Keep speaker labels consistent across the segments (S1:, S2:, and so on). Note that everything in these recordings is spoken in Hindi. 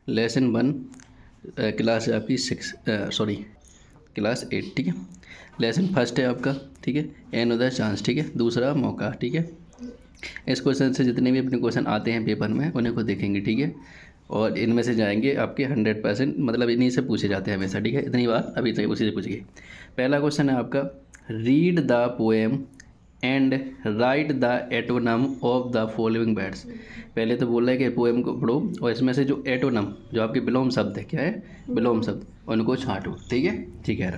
S1: लेसन 1 क्लास है आपकी 6 क्लास 8, ठीक है। लेसन फर्स्ट है आपका, ठीक है, अनदर चांस, ठीक है, दूसरा मौका, ठीक है। इस क्वेश्चन से जितने भी अपने क्वेश्चन आते हैं पेपर में उन्हें को देखेंगे, ठीक है, और इनमें से जाएंगे आपके 100%, मतलब इन्हीं से पूछे जाते हैं हमेशा, ठीक है। इतनी बात अभी तक उसी से पूछिए। पहला क्वेश्चन है आपका, read the poem and write the antonym of the following words. पहले तो बोल रहा है कि पोएम को पढ़ो और इसमें से जो एटोनम, जो आपके विलोम शब्द है, क्या है, विलोम शब्द, उनको छांटो, ठीक है, ठीक है।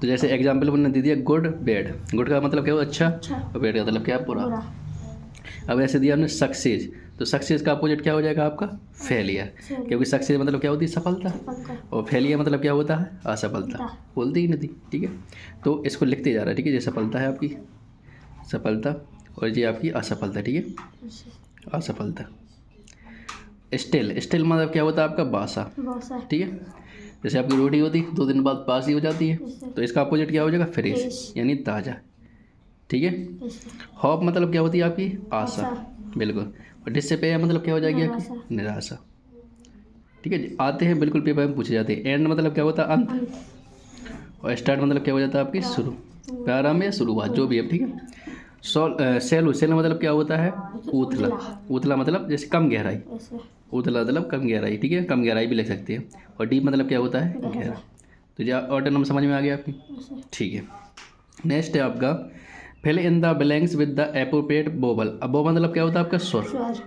S1: तो जैसे एग्जाम्पल उन्होंने दे दिया गुड बैड। गुड का मतलब क्या हुआ, अच्छा, और बैड का मतलब क्या है, बुरा। अब ऐसे दिया हमने सक्सेस, तो सक्सेस का अपोजिट क्या हो जाएगा आपका, फेलियर, क्योंकि सक्सेस मतलब क्या होती है, सफलता, और फेलियर मतलब क्या होता है, असफलता, बोलती ही नहीं, ठीक है। तो इसको लिखते जा रहा है, ठीक है, ये सफलता है आपकी, सफलता, और ये आपकी असफलता, ठीक है, असफलता। स्टिल, स्टिल मतलब क्या होता है आपका, बासा, ठीक है। जैसे आपकी रोटी होती 2 दिन बाद बासी हो जाती है, तो इसका अपोजिट क्या हो जाएगा, फ्रेश, यानी ताज़ा, ठीक है। होप मतलब क्या होती है आपकी, आशा, बिल्कुल। और डिसपेयर मतलब क्या हो जाएगी आपकी, निराशा, ठीक है। आते हैं बिल्कुल पेपर में पूछे जाते हैं। एंड मतलब क्या होता है, अंत, और स्टार्ट मतलब क्या हो जाता है आपकी, शुरू, प्रारंभ या शुरुआत, जो भी है, ठीक है। सेलो, सेलो मतलब क्या होता है, उथला, उथला मतलब जैसे कम गहराई, उथला मतलब कम गहराई, ठीक है, कम गहराई भी लिख सकते हैं। और डीप मतलब क्या होता है, गहरा। तो जो ऑटोनम समझ में आ गया आपकी, ठीक है। नेक्स्ट है आपका, fill in the blanks with the appropriate vowel. अब वो मतलब क्या होता है आपका, स्वर,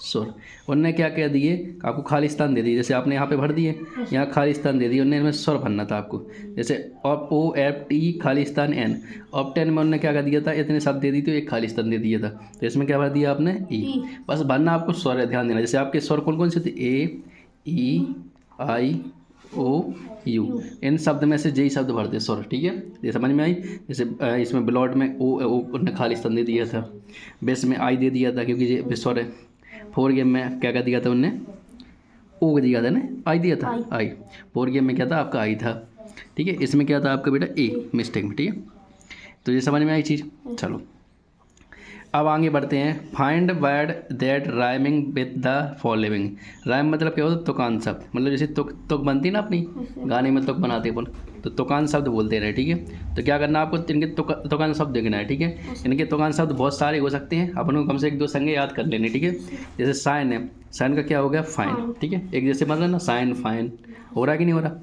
S1: स्वर। उनने क्या कह दिए, आपको खाली स्थान दे दिए, जैसे आपने यहाँ पे भर दिए, यहाँ खाली स्थान दे दिए, उनने इनमें स्वर भरना था आपको, जैसे ऑप ओ एफ टी खाली स्थान एन। ऑप्टेन में उन्होंने क्या कर दिया था, इतने शब्द दे दी तो एक खाली स्थान दे दिया था, तो इसमें क्या भर दिया आपने, ई। बस भरना आपको स्वर है, ध्यान देना। जैसे आपके स्वर कौन कौन से थे, ए, ई, आई, ओ, यू, इन शब्द में से जेई शब्द भरते स्वर, ठीक है, ये समझ में आई। जैसे इसमें ब्लॉट में ओ उन्होंने खाली स्थान दे दिया था, बेस में आई दे दिया था क्योंकि ये स्वर है। 4 गेम में क्या कर दिया था उनने, ओ दिया था ना, आई दिया था, आई। 4 गेम में क्या था आपका, आई था, ठीक है। इसमें क्या था आपका बेटा, ए, मिस्टेक में, ठीक है। तो ये समझ में आई चीज़। चलो अब आगे बढ़ते हैं। Find word that rhyming with the following. Rhyme मतलब क्या होता है, तुकान शब्द, मतलब जैसे तुक बनती है ना अपनी गाने में, तुक बनाते हैं अपन, तो तुकान शब्द बोलते रहे, ठीक है। तो क्या करना आपको, इनके तुकान शब्द देखना है, ठीक है। इनके तुकान शब्द बहुत सारे हो सकते हैं, अपन को कम से 1-2 संज्ञा याद कर लेने, ठीक है। जैसे साइन है, साइन का क्या हो गया, फाइन, ठीक है। एक जैसे मतलब ना, साइन फाइन, हो रहा कि नहीं हो रहा,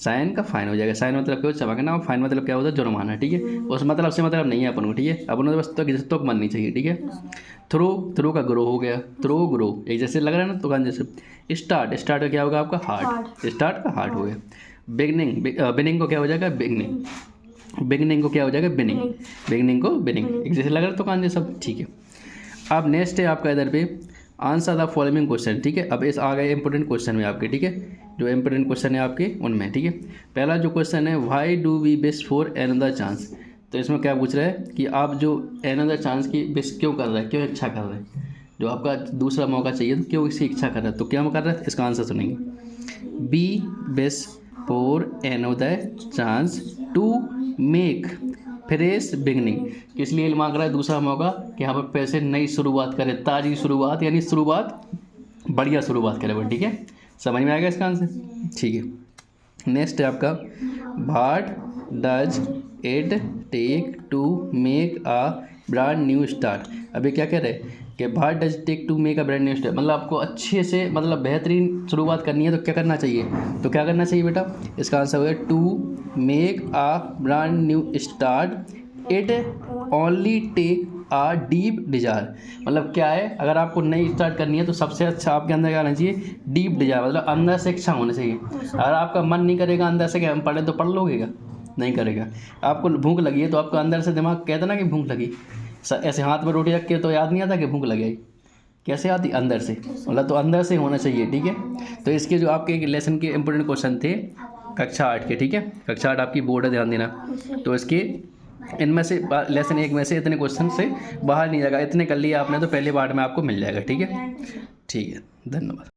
S1: साइन का फाइन हो जाएगा। साइन मतलब क्या होता है, चमकना, और फाइन मतलब क्या होता है, जुर्माना, ठीक है। उस मतलब से मतलब नहीं है अपन को, ठीक है। अपन को बस तो बननी चाहिए, ठीक है। थ्रो, थ्रो का ग्रो हो गया, थ्रो ग्रो, एक जैसे लग रहा है ना दुकान जैसे। स्टार्ट, स्टार्ट का क्या होगा आपका, हार्ट, स्टार्ट का हार्ट हो गया। बिगनिंग, बिनिंग को क्या हो जाएगा, बिगनिंग, बिगनिंग को क्या हो जाएगा, बिनिंग, बिगनिंग को बिनिंग, एक जैसे लग रहा है दुकान जैसा, ठीक है। अब नेक्स्ट है आपका इधर पे, आंसर द फॉलोइंग क्वेश्चन, ठीक है। अब इस आ गए इंपॉर्टेंट क्वेश्चन में आपके, ठीक है, जो इंपॉर्टेंट क्वेश्चन है आपके उनमें, ठीक है। पहला जो क्वेश्चन है, why do we wish for another chance. तो इसमें क्या पूछ रहा है कि आप जो अनदर चांस की विश क्यों कर रहे हैं, क्यों इच्छा कर रहे हैं, जो आपका दूसरा मौका चाहिए तो क्यों इसकी इच्छा कर रहे हैं, तो क्या कर रहे हैं, इसका आंसर सुनेंगे। We wish for another chance to make fresh beginning, किस लिए मांग रहा है दूसरा मौका, कि यहाँ पर पैसे नई शुरुआत करे, ताज़ी शुरुआत, यानी शुरुआत, बढ़िया शुरुआत करे वो, ठीक है। समझ में आएगा इसका आंसर, ठीक है। नेक्स्ट है आपका, what does it take to make a brand new start. अभी क्या कह रहे हैं कि what does take to make a brand new start, मतलब आपको अच्छे से, मतलब बेहतरीन शुरुआत करनी है तो क्या करना चाहिए, तो क्या करना चाहिए बेटा, इसका आंसर होगा to make a brand new start it only take a deep desire. मतलब क्या है, अगर आपको नई स्टार्ट करनी है तो सबसे अच्छा आपके अंदर क्या आना चाहिए, डीप डिजायर, मतलब अंदर से इच्छा होनी चाहिए। अगर आपका मन नहीं करेगा अंदर से कि हम पढ़े, तो पढ़ लोगे क्या, नहीं करेगा। आपको भूख लगी है तो आपका अंदर से दिमाग कहता ना कि भूख लगी, ऐसे हाथ में रोटी रख के तो याद नहीं आता कि भूख लगी, कैसे आती, अंदर से, मतलब तो अंदर से होना चाहिए, ठीक है। तो इसके जो आपके लेसन के इंपॉर्टेंट क्वेश्चन थे कक्षा 8 के, ठीक है, कक्षा 8 आपकी बोर्ड है, ध्यान देना। तो इसके इनमें से लेसन 1 में से इतने क्वेश्चन से बाहर नहीं जाएगा, इतने कर लिए आपने तो पहले पार्ट में आपको मिल जाएगा, ठीक है, ठीक है, धन्यवाद।